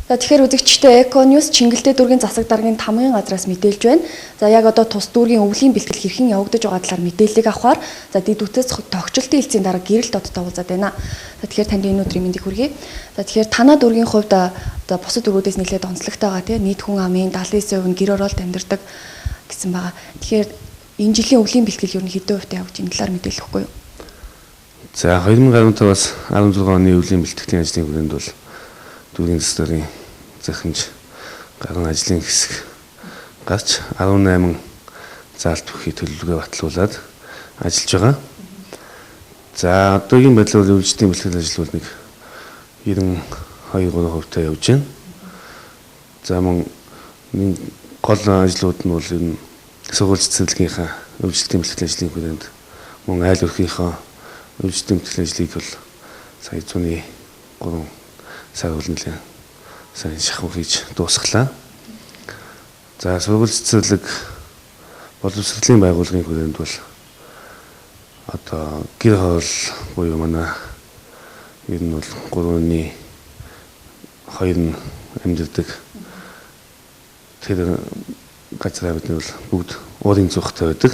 За тэгэхээр үзэгчдээ Eco News Чингэлтэй дүүргийн засаг даргын тамгын газраас мэдээлж байна. За яг одоо тус дүүргийн өвлийн бэлтгэл хэрхэн явагдаж байгаа талаар мэдээллийг авахаар за дэд үтээс тогтчлтын хэлцийн дараа гэрэл додтой уулзаад байна. За тэгэхээр танд энэ өдрийн мэндийг хүргэе. За тэгэхээр танаа дүүргийн хувьд за бусад дүүргүүдээс нэлээд онцлогтой байгаа тийм нийт хүн амын 79% нь гэр оролт амьдардаг гэсэн байгаа. Тэгэхээр энэ жилийн өвлийн бэлтгэл ер нь хэдэн хувьтай явагдаж энэ талаар мэдээлэл өгөхгүй юу? За 2015-аас 16 оны өвлийн бэлтгэлийн ажлын хүрээнд бол дүүргийн засаг даргын захимж гарын ажлын хэсэг гарч 18 заалт бүхий төлөвлөгөө батлуулаад ажиллаж байгаа. За одоогийн байдлаар өвлжлийн бэлтгэл ажил бол нэг 92-3% явж байна. За мөн гол ажлууд нь бол энэ сургууль цэцэрлэгийнхаа өвлжлийн бэлтгэл ажлын хүрээнд мөн айл өрхийнхөө өвлжлийн бэлтгэл ажлыг бол сая 103 сар үлнэлээ сайн шахуу хийж дуусглаа. За сургууль цэцэрлэг боловсролын байгууллагын хүрээнд бол одоо гэр хол буюу манай ер нь бол 3-ны 2 нь амьдардаг тэр газрууд нь бол бүгд уурын зүгтээ байдаг.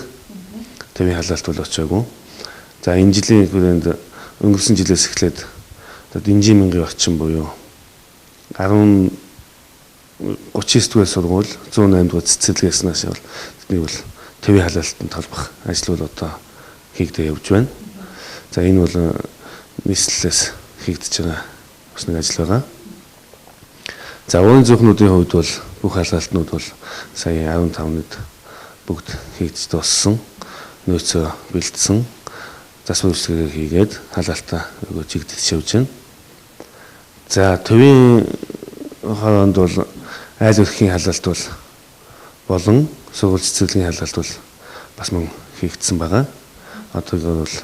Тэвийн халаалт бол очоогүй. За энэ жилийн хүрээнд өнгөрсөн жилээс эхлээд одоо Динжи мянгийн орчин буюу 39 дугаар сургууль 108 дугаар цэцэрлэгээс нааш бол тэдний бол тэвийн халаалтанд толбох ажил бол одоо хийгдэж явж байна. За энэ бол нийслэлээс хийгдэж байгаа бас нэг ажил байгаа. За уурын зүгтнүүдийн хувьд бол бүх халаалтнууд бол сая 15-нд бүгд хийгдэж дууссан. Нөөцөө бэлдсэн. Засвар үйлчлэгээ хийгээд халаалтаа өгөө чигдэж явж байна. За төвийн хооронд бол айл өрхийн халаалт бол болон сургууль цэцэрлэгийн халаалт бол бас мөн хийгдсэн байгаа. Одоо бол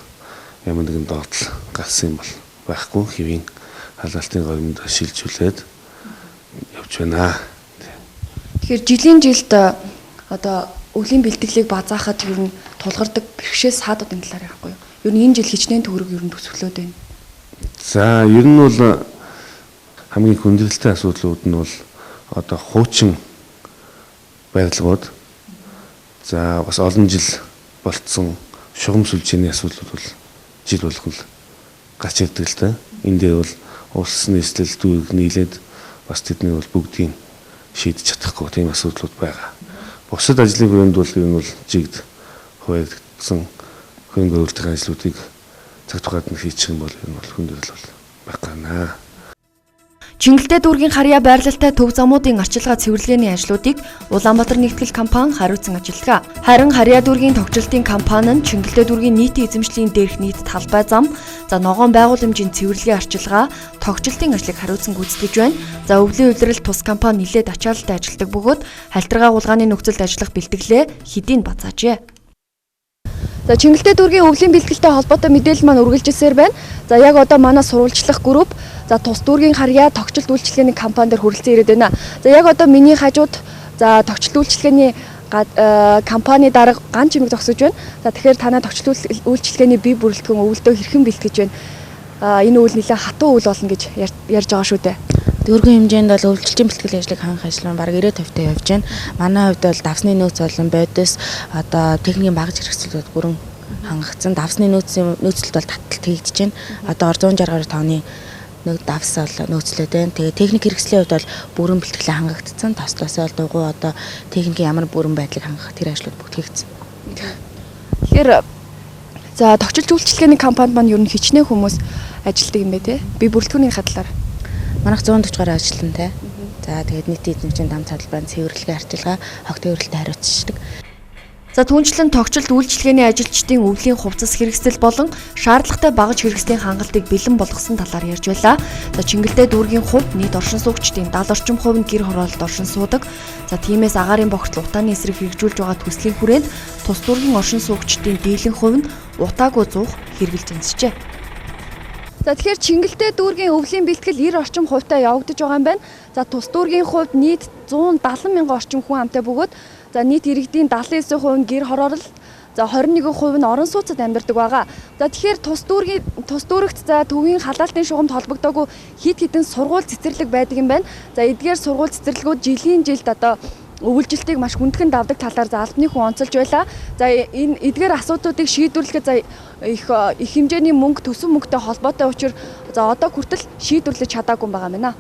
ямар нэгэн доотлол гарсан юм бол байхгүй хэвийн халаалтын горимд шилжүүлээд явж байна. Тэгэхээр жилийн жилд одоо өвлийн бэлтгэлийг базаахад ер нь тулгардаг бэрхшээс хаадуудын талаар ярихгүй юу? Ер нь энэ жил хичнээн төгрөг ер нь төсөглөөд байна. За ер нь бол хамгийн хүндрэлтэй асуудлууд нь бол одоо хуучин барилгууд за бас олон жил болцсон шугам сүлжээний асуудлууд бол жил болгон гарч ирдэг л та. Энэ дээр бол улс нийслэл дүүрэг нийлээд бас тэдний бол бүгдийг шийдэж чадахгүй тийм асуудлууд байгаа. Бусад ажлын хүрээнд бол энэ бол жигд хуваагдсан хөнгө өөрлөлтийн ажлуудыг цаг тугаард нь хийчих юм бол энэ бол хүндрэл бол байх гэнэ. Чингэлтэй дүүргийн харьяа байрлалтай төв замуудын арчилгаа цэвэрлэгээний ажлуудыг Улаанбаатар нэгтгэл компани хариуцсан ажиллагаа. Харин харьяа дүүргийн тогтчлтын компани нь Чингэлтэй дүүргийн нийтийн эзэмшлийн дээрх нийт талбай зам, за ногоон байгууламжийн цэвэрлэгээ арчилгаа, тогтчлтын ажлыг хариуцсан гүйцэтгэж байна. За өвлийн улиралд тус компани нэлээд ачаалттай ажилладаг бөгөөд халтргаа гулгааны нөхцөлд ажиллах бэлтгэлээ хэдийн базаажээ. За Чингэлтэй дүүргийн өвлийн бэлтгэлтэй холбоотой мэдээлэл маань үргэлжилсээр байна. За яг одоо манай сурвалжлах групп за тус дүүргийн харьяа тогтчлт үйлчилгээний компани дээр хүрэлцэн ирээд байна. За яг одоо миний хажууд за тогтчлт үйлчилгээний компани дарга ган чимэг зогсож байна. За тэгэхээр танай тогтчлт үйлчилгээний бие бүрэлдэхүүн өвөлдөө хэрхэн бэлтгэж байна? Энэ үйл нэлээд хатуу үйл болно гэж ярьж байгаа шүү дээ. Дүүргийн хэмжээнд бол өвлөлтийн бэлтгэл ажлыг хангах ажил нь бараг 90% явж байна. Манай хувьд бол давсны нөөц болон бодис одоо техникийн багаж хэрэгцээлүүд бүрэн хангагдсан. Давсны нөөцлөлт бол таталт хийгдэж байна. Одоо 165-ны нэг давс бол нөөцлөд байна. Тэгээ техник хэрэгслийн хувьд бол бүрэн бэлтгэлээ хангагдсан. Тослосоо дугуй одоо техникийн ямар бүрэн байдлыг хангах тэр ажлууд бүгд хийгдсэн. Тэгэхээр за тогтчлт үйлчилгээний компанид маань ер нь хичнээн хүмүүс ажилладаг юм бэ те? Би бүрэлдэхүүний хадлаар манайх 140 гаруй ажилтнтай. За тэгээд нийт эзэмшлийн дам цалбарын цэвэрлэгээ арчилгаа огт төвөрлөлтөд хариуцдаг. За түүнчлэн тогтчлт үйлчилгээний ажилчдын өвлийн хувцас хэрэгсэл болон шаардлагатай багаж хэрэгслийн хангалтыг бэлэн болгосон талаар ярьж байлаа. За Чингэлтэй дүүргийн хувь нийт оршин суугчдын 70 орчим хувь нь гэр хороололд оршин суудаг. За тиймээс агаарын богтол утааны эсрэг хэрэгжүүлж байгаа төслийн хүрээнд тус дүүргийн оршин суугчдын дийлэн хувь нь утаагүй зуух хэрэгжилж энсжээ. За тэгэхээр Чингэлтэй дүүргийн өвлийн бэлтгэл 90 орчим хувьтай явагдаж байгаа юм байна. За тус дүүргийн хувьд нийт 170 мянган орчим хүн амтай бөгөөд за нийт иргэдийн 79% нь гэр хороолол, За 21% нь орон сууцад амьдардаг байгаа. За тэгэхээр тус дүүрэгт за төвийн халаалтын шугамд холбогдоогүй хид хідэн сургууль цэцэрлэг байдаг юм байна. За эдгээр сургууль цэцэрлэгүүд жилийн жилд одоо өвөлжилтийг маш хүндхэн давдаг талаар за албаны хүн онцолж байла. За энэ эдгээр асуудлуудыг шийдвэрлэхэд за их хэмжээний мөнгө төсөв мөнгөтэй холбоотой учраас за одоо хүртэл шийдвэрлэж чадаагүй байгаа юм байна.